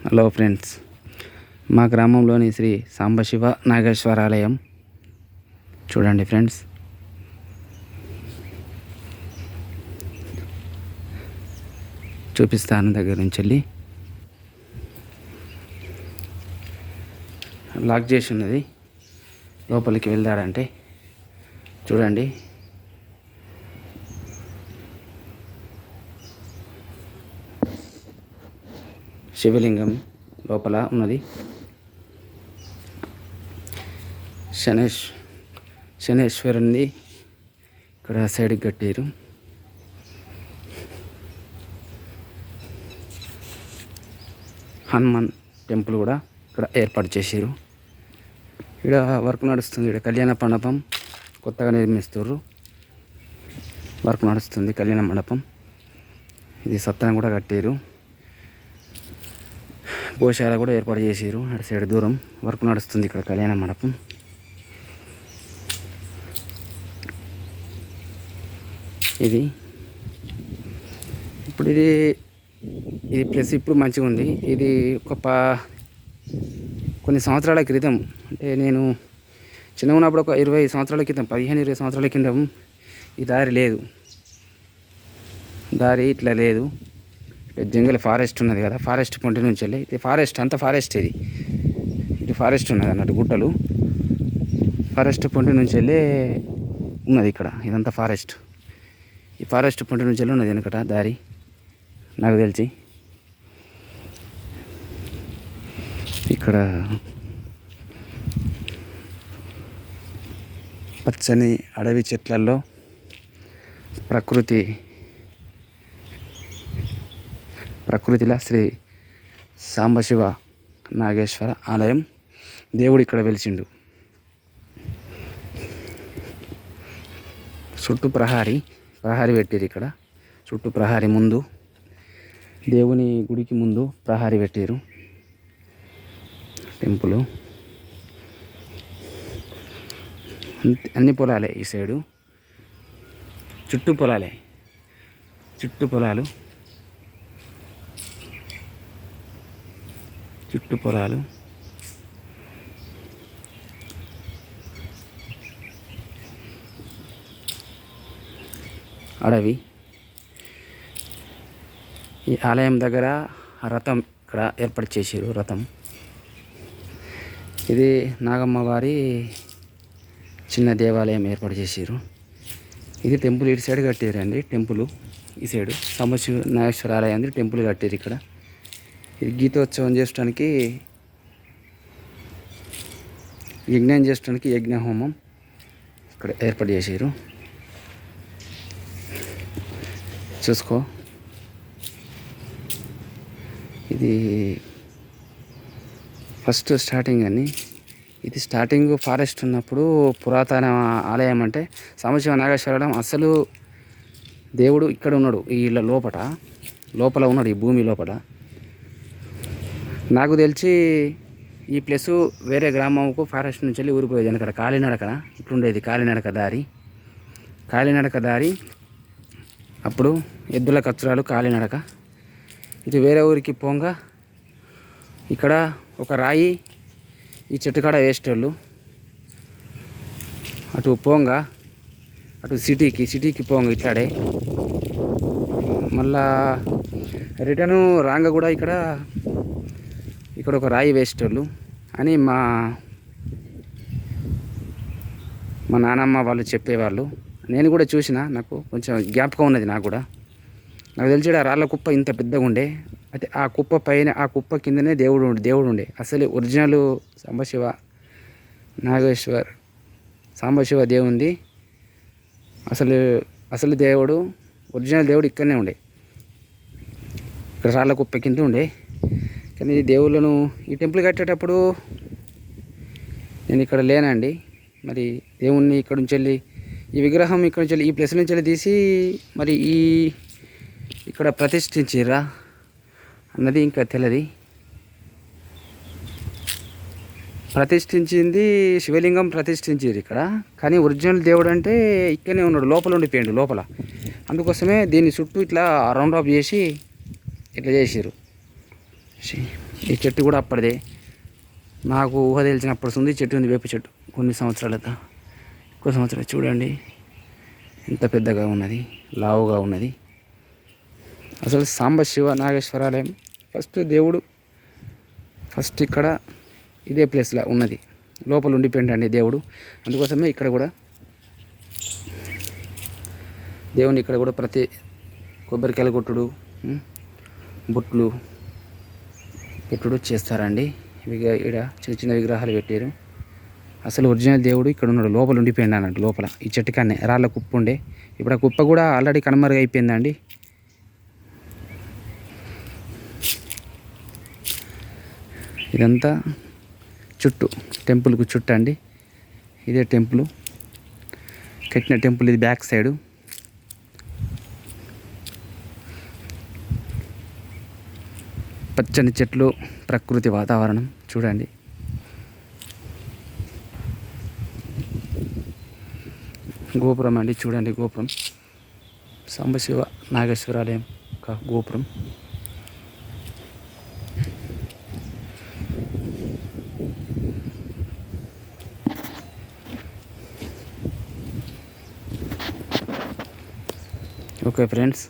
Hello friends, మా గ్రామంలోని శ్రీ సాంబశివ నాగేశ్వర ఆలయం చూడండి ఫ్రెండ్స్. చూపిస్తాను దగ్గర నుంచి వెళ్ళి. లాక్ చేసి ఉన్నది, లోపలికి వెళ్దారంటే చూడండి. శివలింగం లోపల ఉన్నది. శనేశ్వరుని ఇక్కడ సైడ్కి కట్టారు. హనుమాన్ టెంపుల్ కూడా ఇక్కడ ఏర్పాటు చేశారు. ఇక్కడ వర్క్ నడుస్తుంది. ఇక్కడ కళ్యాణ మండపం కొత్తగా నిర్మిస్తున్నారు. వర్క్ నడుస్తుంది కళ్యాణ మండపం. ఇది సత్రం కూడా కట్టారు. గోశాల కూడా ఏర్పాటు చేసారు. అటు సైడ్ దూరం వర్క్ నడుస్తుంది. ఇక్కడ కళ్యాణ మండపం. ఇది ప్లేస్ ఇప్పుడు మంచిగా ఉంది. ఇది కొన్ని సంవత్సరాల క్రితం, అంటే నేను చిన్నగా ఉన్నప్పుడు ఒక 20 సంవత్సరాల క్రితం, 15-20 సంవత్సరాల క్రితం ఈ దారి లేదు. దారి ఇట్లా లేదు. జంగల్ ఫారెస్ట్ ఉన్నది కదా, ఫారెస్ట్ పొంటి నుంచి వెళ్ళి ఇది ఫారెస్ట్ అంతా ఫారెస్ట్. ఇది ఫారెస్ట్ ఉన్నది అన్నట్టు, గుట్టలు ఫారెస్ట్ పొంటి నుంచి వెళ్ళి ఉన్నది ఇక్కడ. ఇదంతా ఫారెస్ట్. ఈ ఫారెస్ట్ పొంటి నుంచి వెళ్ళి ఉన్నది వెనకట దారి నాకు తెలిసి. ఇక్కడ పచ్చని అడవి చెట్లల్లో ప్రకృతిలో శ్రీ సాంబశివ నాగేశ్వర ఆలయం. దేవుడు ఇక్కడ వెలిసిండు. చుట్టూ ప్రహారీ పెట్టారు. ఇక్కడ చుట్టూ ప్రహారీ ముందు, దేవుని గుడికి ముందు ప్రహారీ పెట్టారు. టెంపుల్ అన్ని పొలాలే. ఈ సైడు చుట్టూ పొలాలు. అడవి. ఈ ఆలయం దగ్గర రథం ఇక్కడ ఏర్పాటు చేసారు. రథం ఇది నాగమ్మ వారి చిన్న దేవాలయం ఏర్పాటు చేసారు. ఇది టెంపుల్ ఇటు సైడ్ కట్టారండి. టెంపుల్ ఈ సైడు సాంబశివ నాగేశ్వర ఆలయం ఉంది. టెంపుల్ కట్టారు ఇక్కడ. ఇది గీతోత్సవం చేయడానికి, యజ్ఞం చేయడానికి యజ్ఞ హోమం ఇక్కడ ఏర్పాటు చేసారు. చూసుకో, ఇది ఫస్ట్ స్టార్టింగ్ అని. ఇది స్టార్టింగ్ ఫారెస్ట్ ఉన్నప్పుడు పురాతన ఆలయం. అంటే సాంబశివ నాగేశ్వరం అసలు దేవుడు ఇక్కడ ఉన్నాడు. ఈ లోపల ఉన్నాడు, ఈ భూమి లోపల. నాకు తెలిసి ఈ ప్లేస్ వేరే గ్రామంకు ఫారెస్ట్ నుంచి వెళ్ళి ఊరిపోయేది. అక్కడ కాలినడక ఇట్లుండేది. కాలినడక దారి. అప్పుడు ఎద్దుల కచ్చురాలు కాలినడక. ఇది వేరే ఊరికి పోంగా ఇక్కడ ఒక రాయి ఈ చెట్టు కాడ వేసేటోళ్ళు. అటు సిటీకి పోంగా ఇట్లాడే మళ్ళా రిటర్ను రాంగ కూడా ఇక్కడ ఒక రాయి వేసేటోళ్ళు అని మా నానమ్మ వాళ్ళు చెప్పేవాళ్ళు. నేను కూడా చూసిన, నాకు కొంచెం జ్ఞాపకం ఉన్నది. నాకు తెలిసి ఆ రాళ్ళ కుప్ప ఇంత పెద్దగా ఉండే. అయితే ఆ కుప్ప పైన, ఆ కుప్ప కిందనే దేవుడు ఉండే. అసలు ఒరిజినల్ సాంబశివ దేవుంది. అసలు దేవుడు, ఒరిజినల్ దేవుడు ఇక్కడనే ఉండే. ఇక్కడ రాళ్ళ కుప్ప కింద ఉండే. కానీ దేవుళ్ళను ఈ టెంపుల్ కట్టేటప్పుడు నేను ఇక్కడ లేనండి. మరి దేవుణ్ణి ఇక్కడ నుంచి వెళ్ళి, ఈ విగ్రహం ఇక్కడ నుంచి వెళ్ళి, ఈ ప్లేస్ నుంచి వెళ్ళి తీసి మరి ఇక్కడ ప్రతిష్ఠించిరా అన్నది ఇంకా తెలియదు. శివలింగం ప్రతిష్ఠించారు ఇక్కడ. కానీ ఒరిజినల్ దేవుడు అంటే ఇక్కడనే ఉన్నాడు, లోపల ఉండిపోయాడు లోపల. అందుకోసమే దీన్ని చుట్టూ ఇట్లా రౌండ్ ఆఫ్ చేసి ఇట్లా చేసారు. ఈ చెట్టు కూడా అప్పటిదే, నాకు ఊహ తెలిసినప్పుడు ఉంది చెట్టు ఉంది, వేప చెట్టు. కొన్ని సంవత్సరాలతో ఎక్కువ సంవత్సరాలు చూడండి ఎంత పెద్దగా ఉన్నది, లావుగా ఉన్నది. అసలు సాంబశివ నాగేశ్వరాలయం దేవుడు ఫస్ట్ ఇక్కడ ఇదే ప్లేస్లో ఉన్నది, లోపల ఉండిపోయిందండి దేవుడు. అందుకోసమే ఇక్కడ కూడా దేవుని ఇక్కడ కూడా ప్రతి కొబ్బరికాయలు కొట్టుడు, బుట్లు పెట్టుడు చేస్తారండి. ఇక్కడ చిన్న చిన్న విగ్రహాలు పెట్టారు. అసలు ఒరిజినల్ దేవుడు ఇక్కడ ఉన్నాడు, లోపల ఉండిపోయింది అన్నట్టు. లోపల ఈ చెట్టు కన్నే రాళ్ళ కుప్ప ఉండే, ఇప్పుడు ఆ కుప్ప కూడా ఆల్రెడీ కనుమరుగైపోయిందండి. ఇదంతా చుట్టూ టెంపుల్కు చుట్టూ అండి. ఇదే టెంపుల్, కట్టిన టెంపుల్ ఇది బ్యాక్ సైడు. పచ్చని చెట్లు, ప్రకృతి వాతావరణం చూడండి. గోపురం అండి చూడండి, గోపురం సాంబశివ నాగేశ్వరాలయం గోపురం. Okay friends,